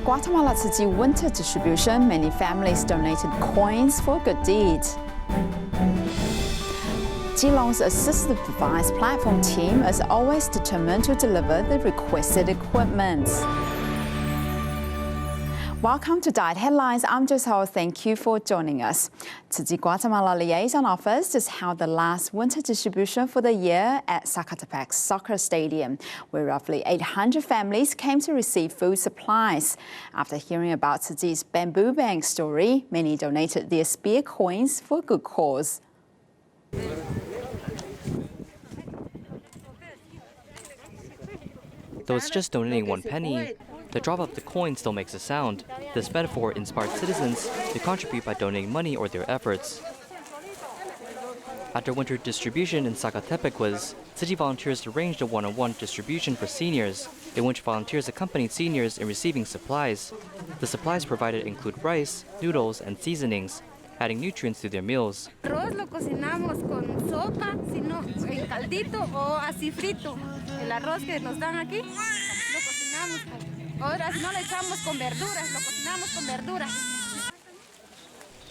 Guatemala Tzu Chi winter distribution, many families donated coins for good deeds. Geelong's assistive device platform team is always determined to deliver the requested equipment. Welcome to Diet Headlines. I'm Jess Ho. Thank you for joining us. Tzu Chi Guatemala Liaison Office just held the last winter distribution for the year at Zacatepec Soccer Stadium, where roughly 800 families came to receive food supplies. After hearing about Tzu Chi's bamboo bank story, many donated their spare coins for a good cause. Though it's just donating 1 penny, the drop of the coin still makes a sound. This metaphor inspired citizens to contribute by donating money or their efforts. After winter distribution in Zacatepec, Tzu Chi volunteers arranged a one-on-one distribution for seniors, in which volunteers accompanied seniors in receiving supplies. The supplies provided include rice, noodles, and seasonings, adding nutrients to their meals. Arroz lo cocinamos con sopa, sino en caldito o así frito. El arroz que nos dan aquí lo cocinamos con. Ahora si no le echamos con verduras, lo cocinamos con verduras.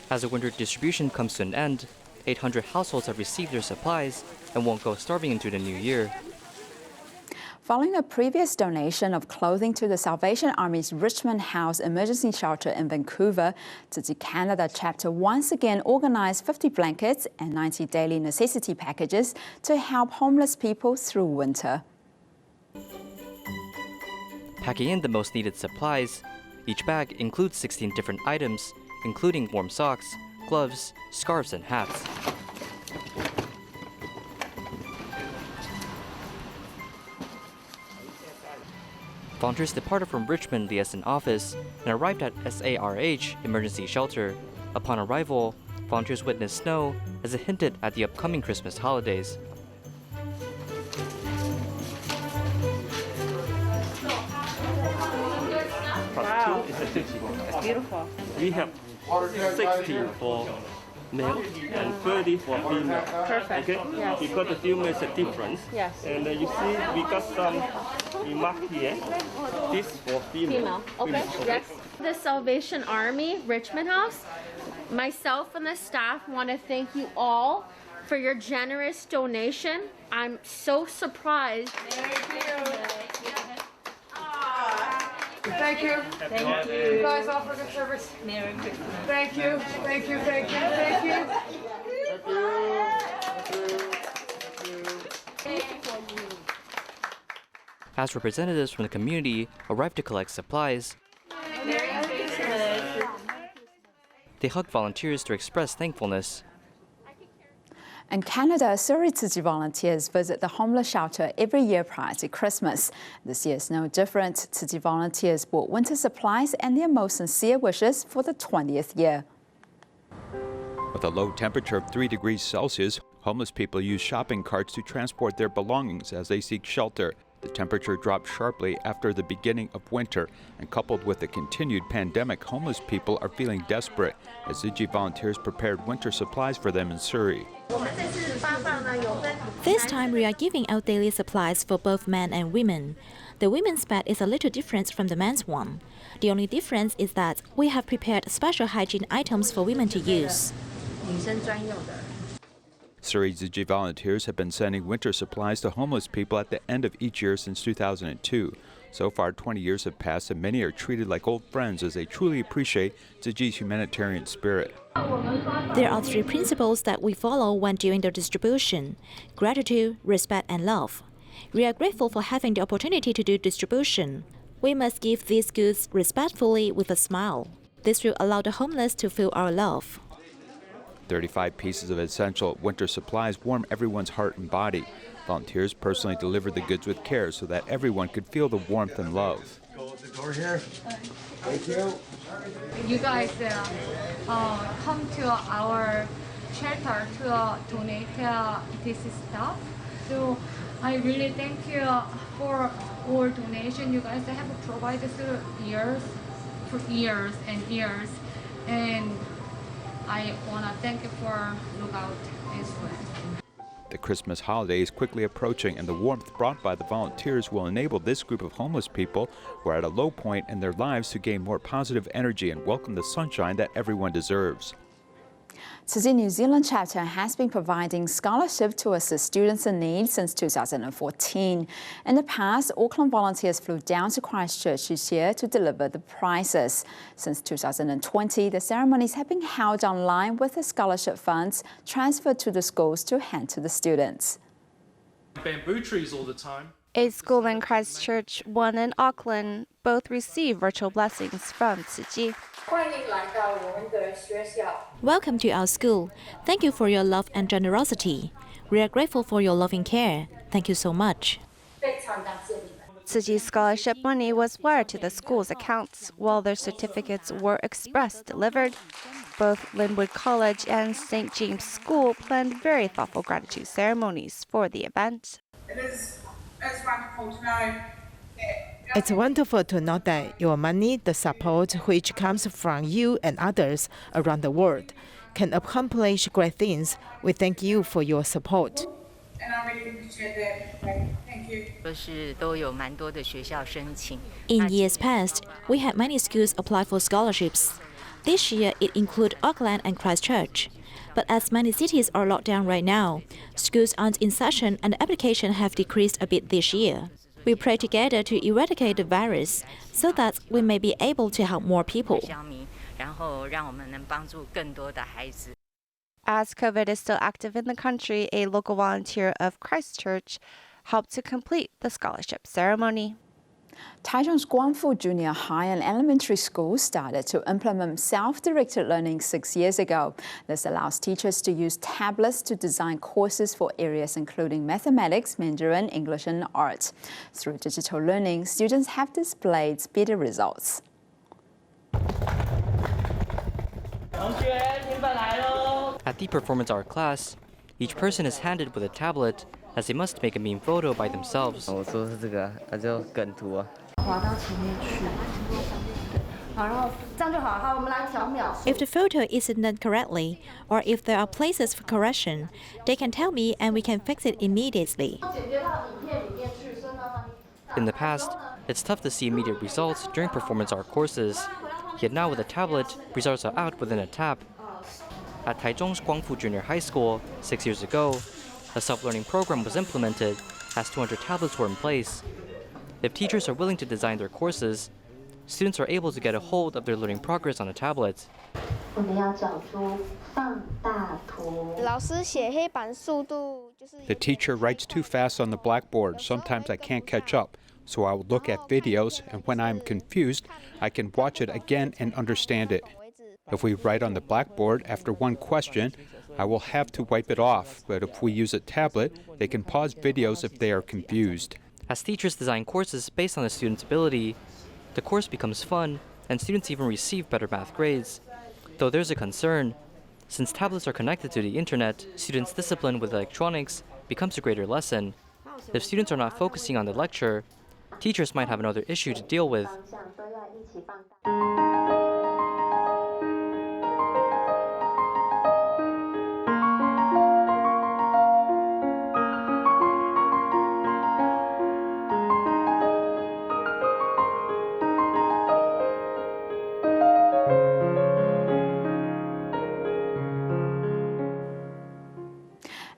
As the winter distribution comes to an end, 800 households have received their supplies and won't go starving into the new year. Following a previous donation of clothing to the Salvation Army's Richmond House emergency shelter in Vancouver, Tzu Chi Canada chapter once again organized 50 blankets and 90 daily necessity packages to help homeless people through winter. Packing in the most needed supplies, each bag includes 16 different items, including warm socks, gloves, scarves, and hats. Volunteers departed from Richmond Liaison Office and arrived at SARH Emergency Shelter. Upon arrival, volunteers witnessed snow as it hinted at the upcoming Christmas holidays. Wow, it's beautiful. We have 60 for male and 30 for female. Perfect. Okay? Yes. Because the female is a difference. Yes. And you see, we got some remark here. This for female. Okay. Yes. The Salvation Army Richmond House, myself and the staff want to thank you all for your generous donation. I'm so surprised. Thank you. Thank you. You guys all for good service. Merry Christmas. Thank you. Thank you. Thank you. Thank you. As representatives from the community arrived to collect supplies, they hugged volunteers to express thankfulness. In Canada, Surrey Tzu Chi volunteers visit the homeless shelter every year prior to Christmas. This year is no different. Tzu Chi volunteers brought winter supplies and their most sincere wishes for the 20th year. With a low temperature of 3 degrees Celsius, homeless people use shopping carts to transport their belongings as they seek shelter. The temperature dropped sharply after the beginning of winter, and coupled with the continued pandemic, homeless people are feeling desperate as Tzu Chi volunteers prepared winter supplies for them in Surrey. This time we are giving out daily supplies for both men and women. The women's bed is a little different from the men's one. The only difference is that we have prepared special hygiene items for women to use. Surrey Tzu Chi volunteers have been sending winter supplies to homeless people at the end of each year since 2002. So far, 20 years have passed, and many are treated like old friends as they truly appreciate Tzu Chi's humanitarian spirit. There are 3 principles that we follow when doing the distribution: gratitude, respect, and love. We are grateful for having the opportunity to do distribution. We must give these goods respectfully with a smile. This will allow the homeless to feel our love. 35 pieces of essential winter supplies warm everyone's heart and body. Volunteers personally delivered the goods with care so that everyone could feel the warmth and love. Go the door here. Thank you. You guys come to our shelter to donate this stuff. So I really thank you for all donation you guys have provided through years, for years and years. And I want to thank you for look out this way. The Christmas holiday is quickly approaching, and the warmth brought by the volunteers will enable this group of homeless people who are at a low point in their lives to gain more positive energy and welcome the sunshine that everyone deserves. Tzu Chi New Zealand chapter has been providing scholarship to assist students in need since 2014. In the past, Auckland volunteers flew down to Christchurch each year to deliver the prizes. Since 2020, the ceremonies have been held online with the scholarship funds transferred to the schools to hand to the students. Bamboo trees all the time. A school in Christchurch, one in Auckland, both receive virtual blessings from Tzu Chi. Welcome to our school. Thank you for your love and generosity. We are grateful for your loving care. Thank you so much. Tzu Chi's scholarship money was wired to the school's accounts, while their certificates were express delivered. Both Linwood College and St. James School planned very thoughtful gratitude ceremonies for the event. It's wonderful to know that It's wonderful to know that your money, the support which comes from you and others around the world, can accomplish great things. We thank you for your support. and I really appreciate that. Thank you. In years past, we had many schools apply for scholarships. This year, it includes Auckland and Christchurch. But as many cities are locked down right now, schools aren't in session and applications have decreased a bit this year. We pray together to eradicate the virus so that we may be able to help more people. As COVID is still active in the country, a local volunteer of Christchurch helped to complete the scholarship ceremony. Taiwan's Guangfu Junior High and Elementary School started to implement self-directed learning 6 years ago. This allows teachers to use tablets to design courses for areas including mathematics, Mandarin, English, and art. Through digital learning, students have displayed speedy results. At the performance art class, each person is handed with a tablet as they must make a meme photo by themselves. If the photo isn't done correctly, or if there are places for correction, they can tell me and we can fix it immediately. In the past, it's tough to see immediate results during performance art courses. Yet now with a tablet, results are out within a tap. At Taichung's Guangfu Junior High School 6 years ago, a self-learning program was implemented as 200 tablets were in place. If teachers are willing to design their courses, students are able to get a hold of their learning progress on a tablet. The teacher writes too fast on the blackboard. Sometimes I can't catch up, so I will look at videos, and when I am confused, I can watch it again and understand it. If we write on the blackboard after one question, I will have to wipe it off, but if we use a tablet, they can pause videos if they are confused. As teachers design courses based on the student's ability, the course becomes fun, and students even receive better math grades. Though there's a concern. Since tablets are connected to the internet, students' discipline with electronics becomes a greater lesson. If students are not focusing on the lecture, teachers might have another issue to deal with.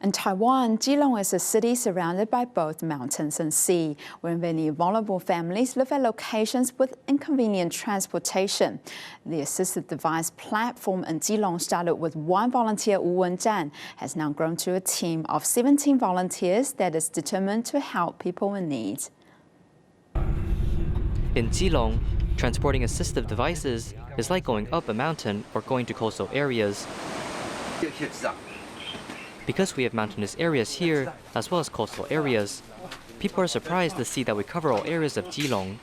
In Taiwan, Keelung is a city surrounded by both mountains and sea, where many vulnerable families live at locations with inconvenient transportation. The assistive device platform in Keelung started with one volunteer, Wu Wen-zhan, has now grown to a team of 17 volunteers that is determined to help people in need. In Keelung, transporting assistive devices is like going up a mountain or going to coastal areas. Because we have mountainous areas here, as well as coastal areas, people are surprised to see that we cover all areas of Keelung.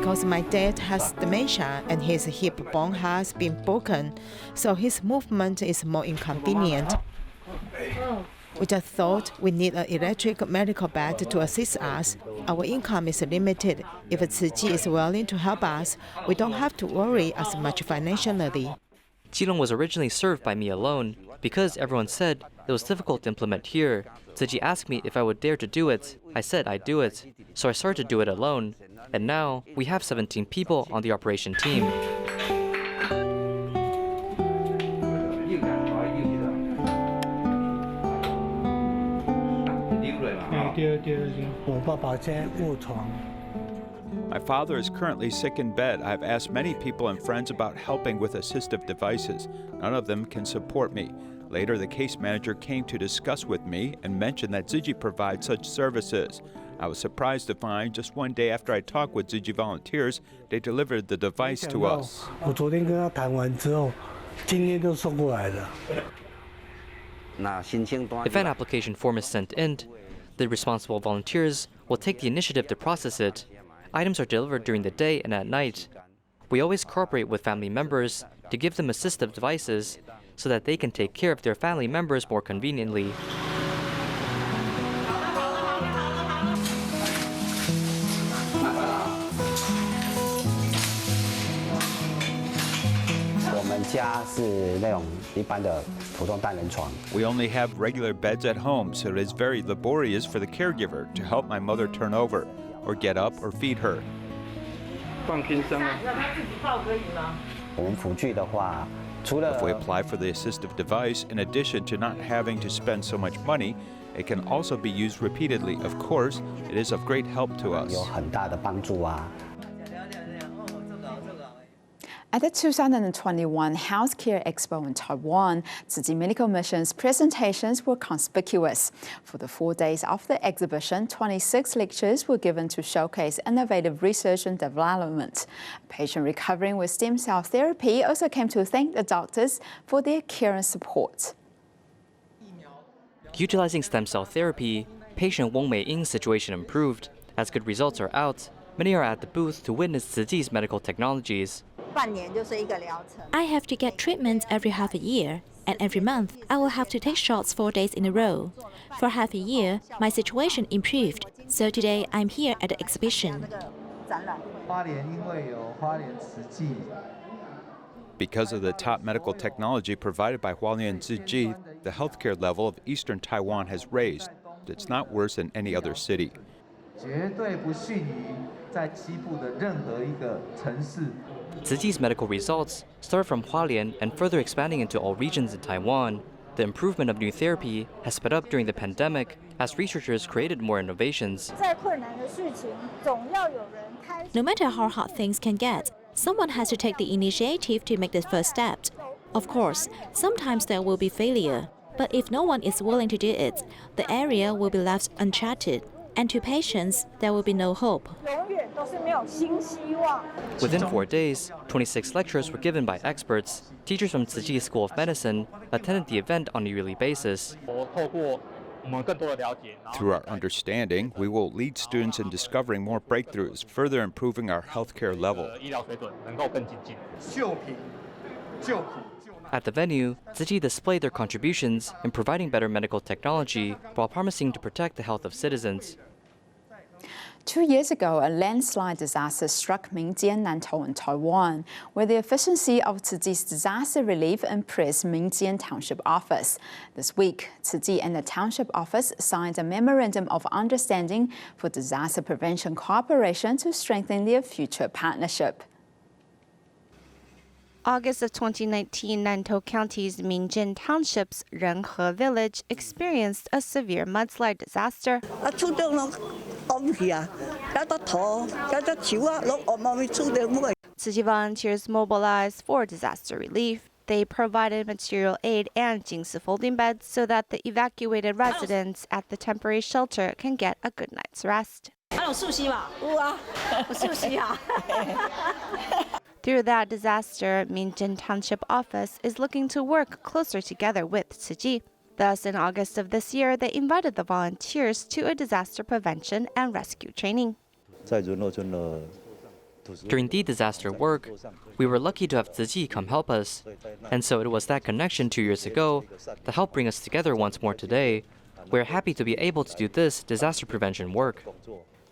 because my dad has dementia and his hip bone has been broken, so his movement is more inconvenient. We just thought we need an electric medical bed to assist us. Our income is limited. If Tzu Chi is willing to help us, we don't have to worry as much financially. Qilong was originally served by me alone. Because everyone said it was difficult to implement here, Tzu Chi asked me if I would dare to do it. I said I'd do it. So I started to do it alone. And now we have 17 people on the operation team. My father is currently sick in bed. I've asked many people and friends about helping with assistive devices. None of them can support me. Later, the case manager came to discuss with me and mentioned that Tzu Chi provides such services. I was surprised to find just one day after I talked with Tzu Chi volunteers, they delivered the device to us. If an application form is sent in, the responsible volunteers will take the initiative to process it. Items are delivered during the day and at night. We always cooperate with family members to give them assistive devices so that they can take care of their family members more conveniently. We only have regular beds at home, so it is very laborious for the caregiver to help my mother turn over, or get up or feed her. If we apply for the assistive device, in addition to not having to spend so much money, it can also be used repeatedly. Of course, it is of great help to us. At the 2021 Healthcare Expo in Taiwan, Tzu Chi Medical Mission's presentations were conspicuous. For the 4 days of the exhibition, 26 lectures were given to showcase innovative research and development. A patient recovering with stem cell therapy also came to thank the doctors for their care and support. Utilizing stem cell therapy, patient Wong Mei-ying's situation improved. As good results are out, many are at the booth to witness Tzu Chi's medical technologies. I have to get treatment every half a year, and every month I will have to take shots 4 days in a row. For half a year, my situation improved, so today I'm here at the exhibition. Because of the top medical technology provided by Hualien Tzu Chi, the healthcare level of eastern Taiwan has raised. It's not worse than any other city. Tzu Chi's medical results started from Hualien and further expanding into all regions in Taiwan. The improvement of new therapy has sped up during the pandemic as researchers created more innovations. No matter how hard things can get, someone has to take the initiative to make the first step. Of course, sometimes there will be failure, but if no one is willing to do it, the area will be left uncharted. And to patients, there will be no hope. Within 4 days, 26 lectures were given by experts. Teachers from Tzu Chi School of Medicine attended the event on a yearly basis. Through our understanding, we will lead students in discovering more breakthroughs, further improving our healthcare level. At the venue, Tzu Chi displayed their contributions in providing better medical technology while promising to protect the health of citizens. 2 years ago, a landslide disaster struck Mingjian Nantou in Taiwan, where the efficiency of Tzu Chi's disaster relief impressed Mingjian Township Office. This week, Tzu Chi and the Township Office signed a memorandum of understanding for disaster prevention cooperation to strengthen their future partnership. August of 2019, Nantou County's Mingjian Township's Renhe Village experienced a severe mudslide disaster. Tzu Chi volunteers mobilized for disaster relief. They provided material aid and jingsi folding beds so that the evacuated residents at the temporary shelter can get a good night's rest. Through that disaster, Mingjian Township Office is looking to work closer together with Tzu Chi. Thus, in August of this year, they invited the volunteers to a disaster prevention and rescue training. During the disaster work, we were lucky to have Tzu Chi come help us, and so it was that connection 2 years ago that helped bring us together once more today. We're happy to be able to do this disaster prevention work.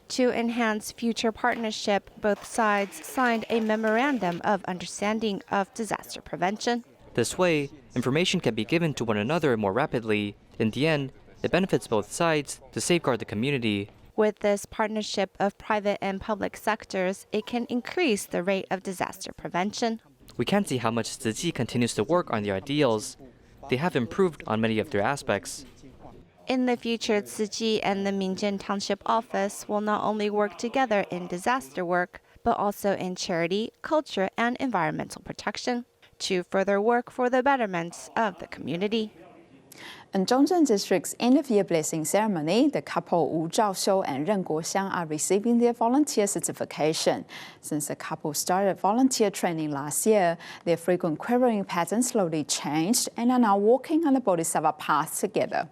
To enhance future partnership, both sides signed a memorandum of understanding of disaster prevention. This way, information can be given to one another more rapidly. In the end, it benefits both sides to safeguard the community. With this partnership of private and public sectors, it can increase the rate of disaster prevention. We can see how much Tzu Chi continues to work on their ideals. They have improved on many of their aspects. In the future, Tzu Chi and the Minjian Township Office will not only work together in disaster work, but also in charity, culture, and environmental protection to further work for the betterment of the community. In Zhongzheng District's end-of-year blessing ceremony, the couple Wu Zhaoxiu and Ren Guoxiang are receiving their volunteer certification. Since the couple started volunteer training last year, their frequent quivering patterns slowly changed and are now walking on the Bodhisattva path together.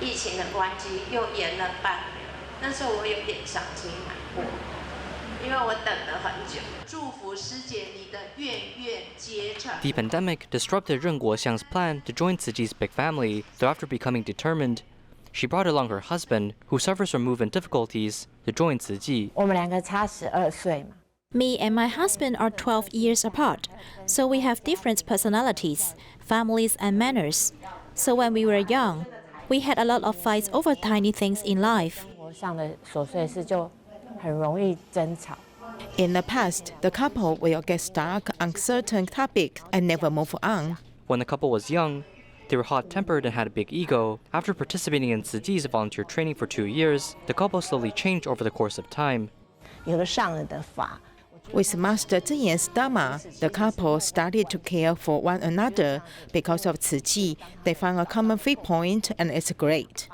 疫情的关系又延了半年，那时候我有点伤心难过，因为我等了很久。祝福师姐你的愿愿皆成。 The pandemic disrupted Ren Guoxiang's plan to join Tzu Chi's big family, though after becoming determined, she brought along her husband, who suffers from movement difficulties, to join Tzu Chi. 我们两个差12岁嘛。 Me and my husband are 12 years apart, so we have different personalities, families, and manners. So when we were young, we had a lot of fights over tiny things in life. 活上的琐碎事就很容易争吵。 In the past, the couple will get stuck on certain topics and never move on. When the couple was young, they were hot-tempered and had a big ego. After participating in Tzu Chi's volunteer training for 2 years, the couple slowly changed over the course of time. 有了上人的法。 With Master Zhenyan's Dharma, the couple started to care for one another. Because of Tzu Chi, they found a common viewpoint, and it's great.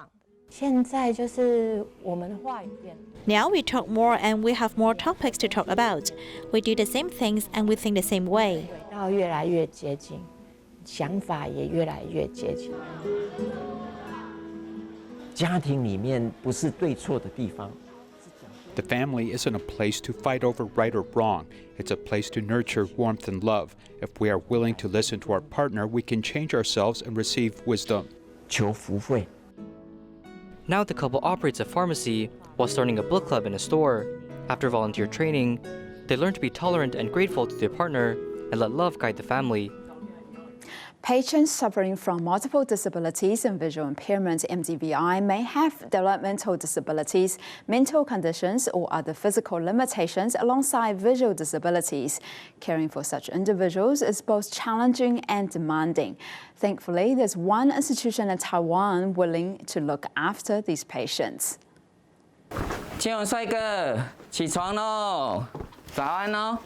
现在就是我们的话语变。 Now we talk more and we have more topics to talk about. We do the same things and we think the same way. 要越来越接近，想法也越来越接近。家庭里面不是对错的地方。 The family isn't a place to fight over right or wrong. It's a place to nurture warmth and love. If we are willing to listen to our partner, we can change ourselves and receive wisdom. 求福慧。 Now the couple operates a pharmacy while starting a book club in a store. After volunteer training, they learn to be tolerant and grateful to their partner and let love guide the family. Patients suffering from multiple disabilities and visual impairment (MDVI) may have developmental disabilities, mental conditions, or other physical limitations alongside visual disabilities. Caring for such individuals is both challenging and demanding. Thankfully, there's one institution in Taiwan willing to look after these patients. 建勇帅哥，起床喽！早安哦。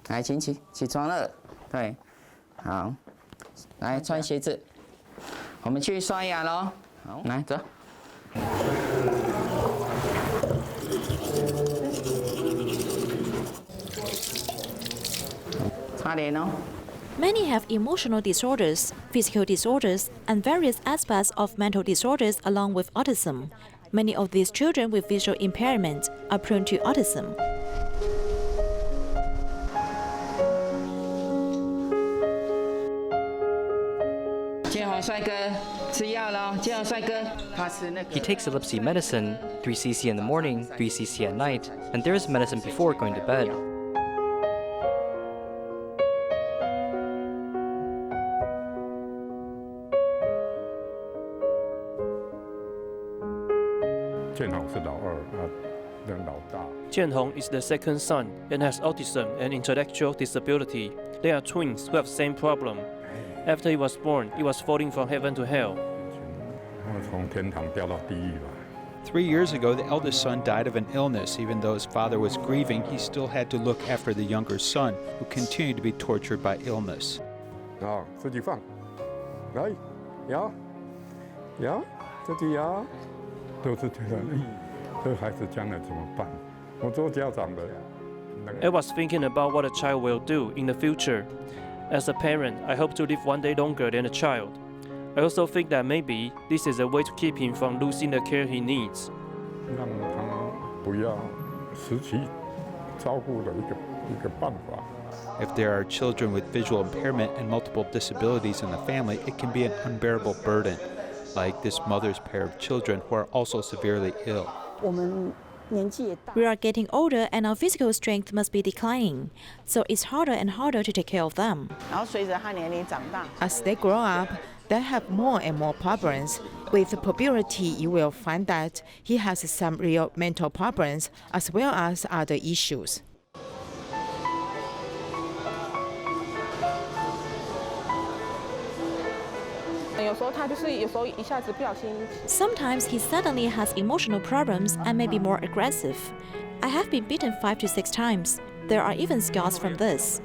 来，请起床了。对。 好，来穿鞋子，我们去刷牙喽。好，来走。擦脸哦。 Many have emotional disorders, physical disorders, and various aspects of mental disorders along with autism. Many of these children with visual impairment are prone to autism. 建宏帅哥，吃药喽！建宏帅哥，他吃那个。 He takes epilepsy medicine, 3 cc in the morning, 3 cc at night, and there is medicine before going to bed. Jianhong is the second son and has autism and intellectual disability. They are twins who have the same problem. After he was born, he was falling from heaven to hell. 从天堂掉到地狱吧。 3 years ago, the eldest son died of an illness. Even though his father was grieving, he still had to look after the younger son, who continued to be tortured by illness. 好，自己放，来，摇，摇，自己摇，都是觉得，这孩子将来怎么办？我做家长的。 I was thinking about what a child will do in the future. As a parent, I hope to live one day longer than a child. I also think that maybe this is a way to keep him from losing the care he needs. 让他不要失去照顾的一个办法。 If there are children with visual impairment and multiple disabilities in the family, it can be an unbearable burden, like this mother's pair of children who are also severely ill. We are getting older and our physical strength must be declining, so it's harder and harder to take care of them. As they grow up, they have more and more problems. With puberty, you will find that he has some real mental problems as well as other issues. Sometimes he suddenly has emotional problems and may be more aggressive. I have been beaten 5 to 6 times. There are even scars from this.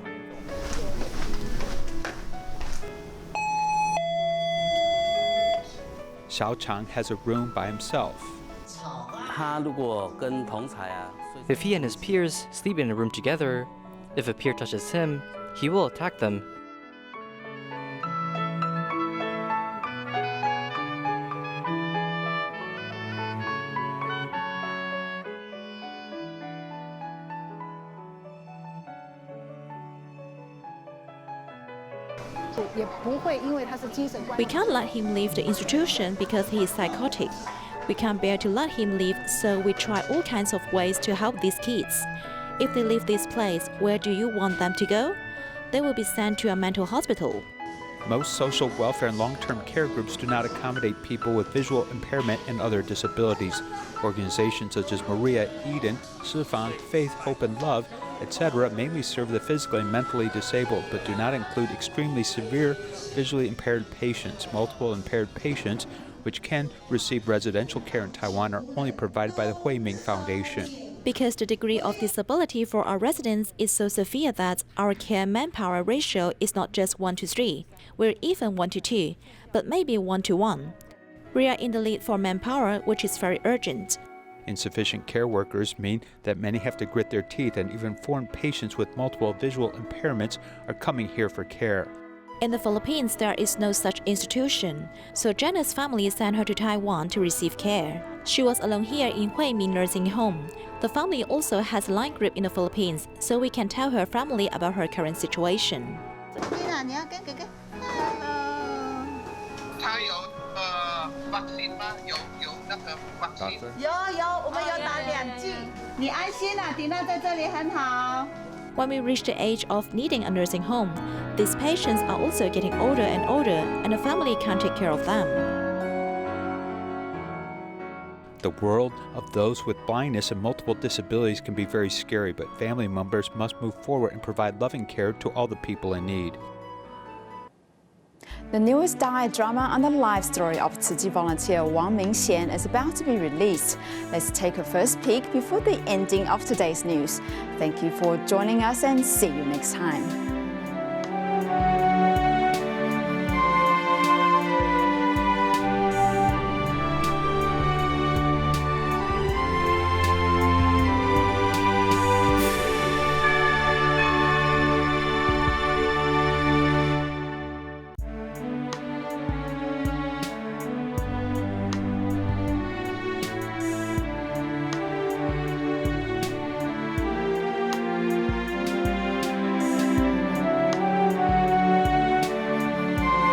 Xiao Chang has a room by himself. If he and his peers sleep in a room together, if a peer touches him, he will attack them. We can't let him leave the institution because he is psychotic. We can't bear to let him leave, so we try all kinds of ways to help these kids. If they leave this place, where do you want them to go? They will be sent to a mental hospital. Most social welfare and long-term care groups do not accommodate people with visual impairment and other disabilities. Organizations such as Maria, Eden, Shifang, Faith, Hope, and Love, etc. mainly serve the physically and mentally disabled, but do not include extremely severe visually impaired patients. Multiple impaired patients, which can receive residential care in Taiwan, are only provided by the Huiming Foundation. Because the degree of disability for our residents is so severe that our care manpower ratio is not just 1 to 3, we're even 1 to 2, but maybe 1 to 1. We are in the lead for manpower, which is very urgent. Insufficient care workers mean that many have to grit their teeth, and even foreign patients with multiple visual impairments are coming here for care. In the Philippines, there is no such institution, so Jenna's family sent her to Taiwan to receive care. She was alone here in Huiming Nursing Home. The family also has a line group in the Philippines, so we can tell her family about her current situation. When we reach the age of needing a nursing home, these patients are also getting older and older, and the family can't take care of them. The world of those with blindness and multiple disabilities can be very scary, but family members must move forward and provide loving care to all the people in need. The newest diet drama on the life story of Tzu Chi volunteer Wang Mingxian is about to be released. Let's take a first peek before the ending of today's news. Thank you for joining us and see you next time.